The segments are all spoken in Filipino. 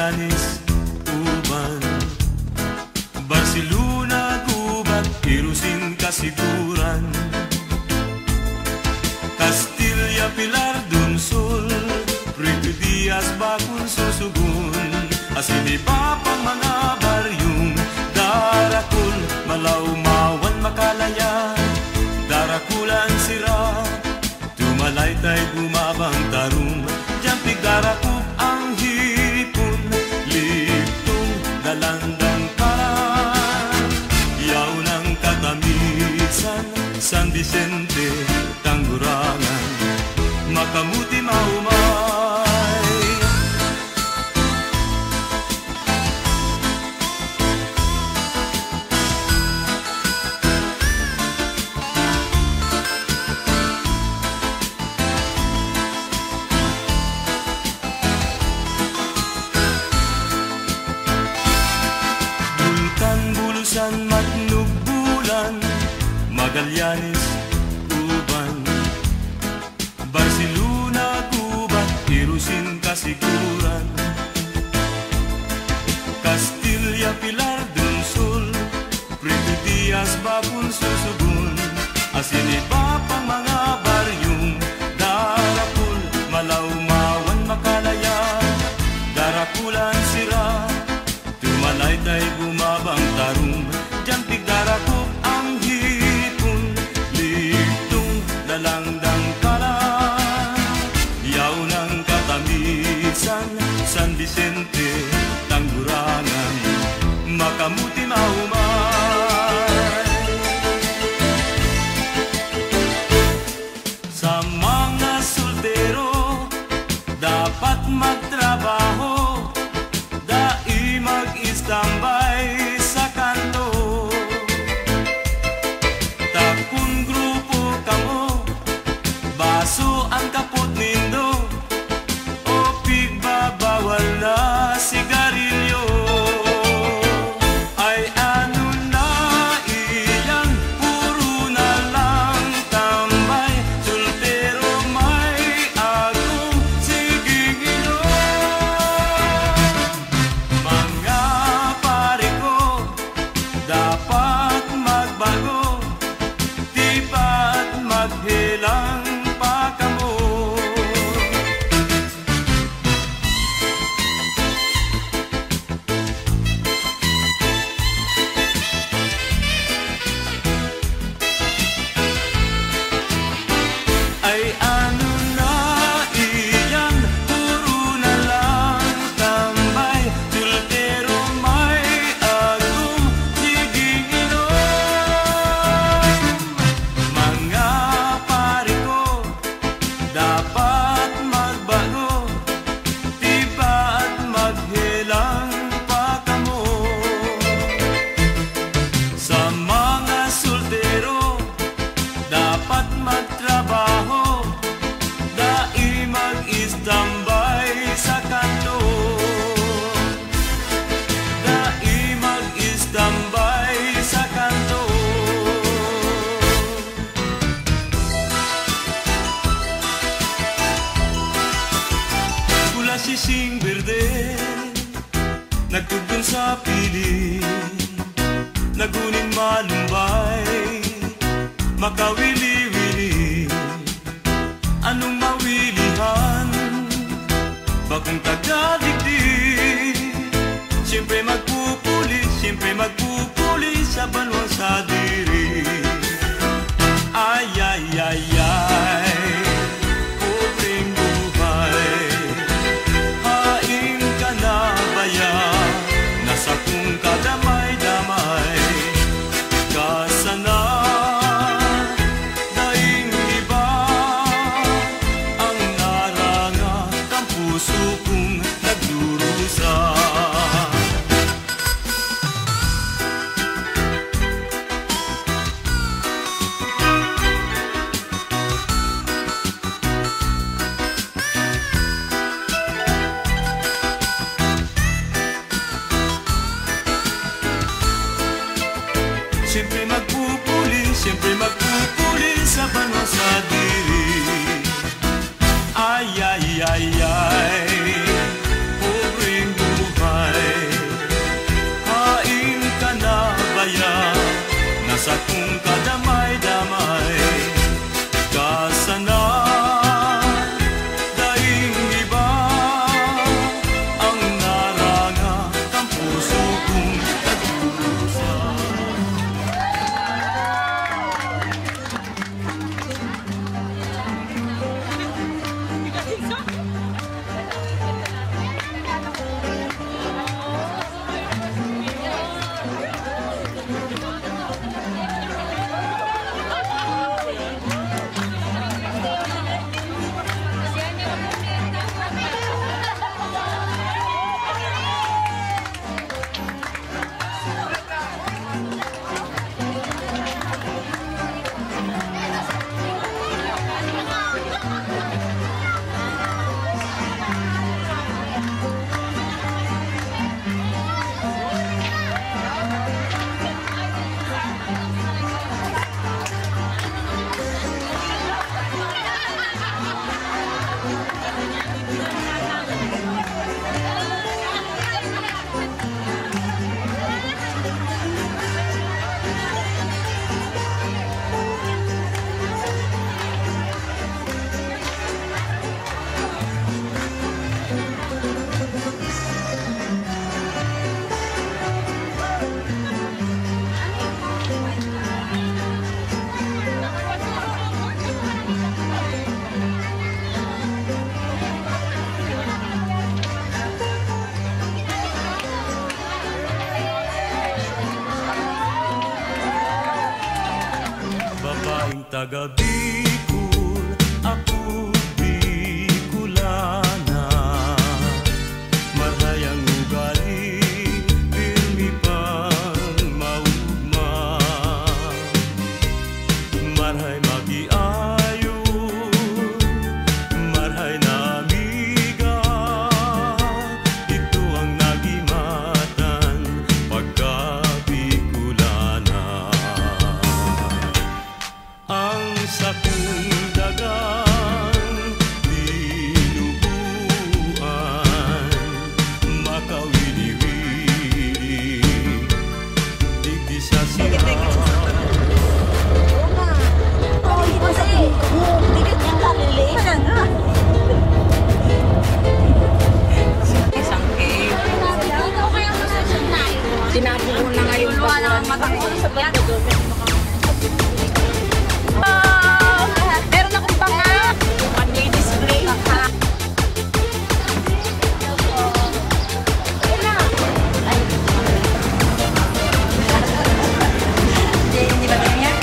Magallanes, Uban, Barcelona, Gubat, Irusin, Kasiguran, Castilla, Pilar, Dunsol, Prito Diaz, Bakun, Susugun, Asinipa pang mga baryong Darakul, Malaumawan, Makalaya, Darakulan, Sira, Tumalaytay, Bumabang, Tarum, Jampig, Darakup, ang hipon, Liptong, Dalandang, Karan, Yaw ng Katamisan, San Vicente, Tanggurangan, Makamuti, Maumay. Bulusan, Matnog, Bulan, Magallanes, Uban, Barcelona, Gubat, Irusin, Kasiguran, Castilla, Pilar, Dunsol, Prito Diaz, Bakun, Susugun, Asinipa pang mga baryong Darakul, Malaumawan, Makalaya, Darakulan, Sira, Tumalaytay, Bumabang, Tarum, Jampig, Darakup, ang hipon, Liptong, Dalandang, Karan, Yaw ng Katamisan, San Vicente, Tanggurangan, Makamuti, Maumay. Sa mga soltero, dapat magtrabaho, mag-istambay sa kanto. Takun grupo kamo, baso ang kapot nindo, o pigbabawal na sigarilyo. Ay ano na iyan, puro na lang tambay, soltero may agong siging ilo. Dapat magbago, di ba't maghilang pa kamo. Ay ano na iyan, puro na lang tambay, soltero may agong siging inom. Mga pare ko, dapat magbago, di ba't maghilang pa kamo. Sa mga soltero, dapat magtrabaho, dai mag-istambay sa kanto. Dai mag-istambay sa kanto. Pula sising berde, nagtugtong sa pili, nagunin malumbay, makawili-wili. Anong mawilihan? Bakong taga-digdig, siyempre magpupuli sa banwang sa diri. Ay, ay, ay, ay, pobreng buhay, hain ka na baya, nasa kung kadamay-damay, kasana. Puso kong nagdurusa. Siyempre magpupuli sa banwa sa diri. Ay, ay, ay, ay, pobreng buhay. Babaeng taga Bicol, ako Bicolana. Marhayang ugali, pirmi pang maugma. Marhay magiayo, marhay na amiga. Ito ang nagimatan pagka Bicolana. Ang sakong dagang dinubuan, makawili-wili, digdi sa sira. Tinapo ko na ngayon pa sa meron akong banga. Pag-display. Hindi ba ganyan?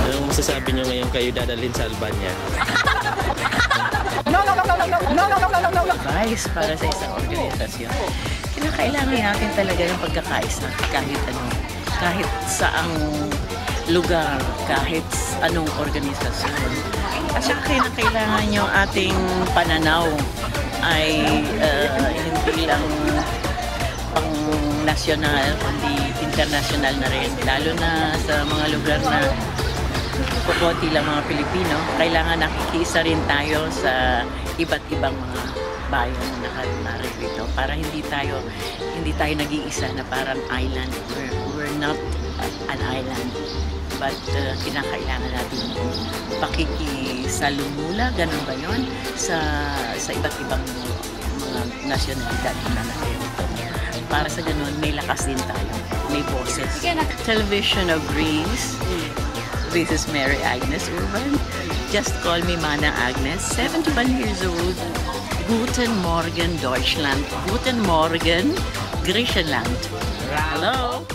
Anong masasabi nyo ngayon kayo dadalhin sa Albania? Advice para sa isang organisasyon. Kinakailangan natin talaga yung pagkakaisa kahit saang lugar, kahit anong organisasyon. Kasi kailangan yung ating pananaw ay hindi lang pang nasyonal, kundi international na rin. Lalo na sa mga lugar na kukunti lang mga Pilipino, kailangan nakikiisa rin tayo sa iba't ibang mga bayan na narito para hindi tayo nag-iisa na parang island. We're not an island, but kinakailangan natin pakikisalumula, ganun ba yun, sa iba't ibang mga nasyonalidad na narito. Para sa ganun, may lakas din tayo, may boses. Television of Greece. This is Mary Agnes Urban. Just call me Mana Agnes, 71 years old. Guten Morgen, Deutschland. Guten Morgen, Griechenland. Hello.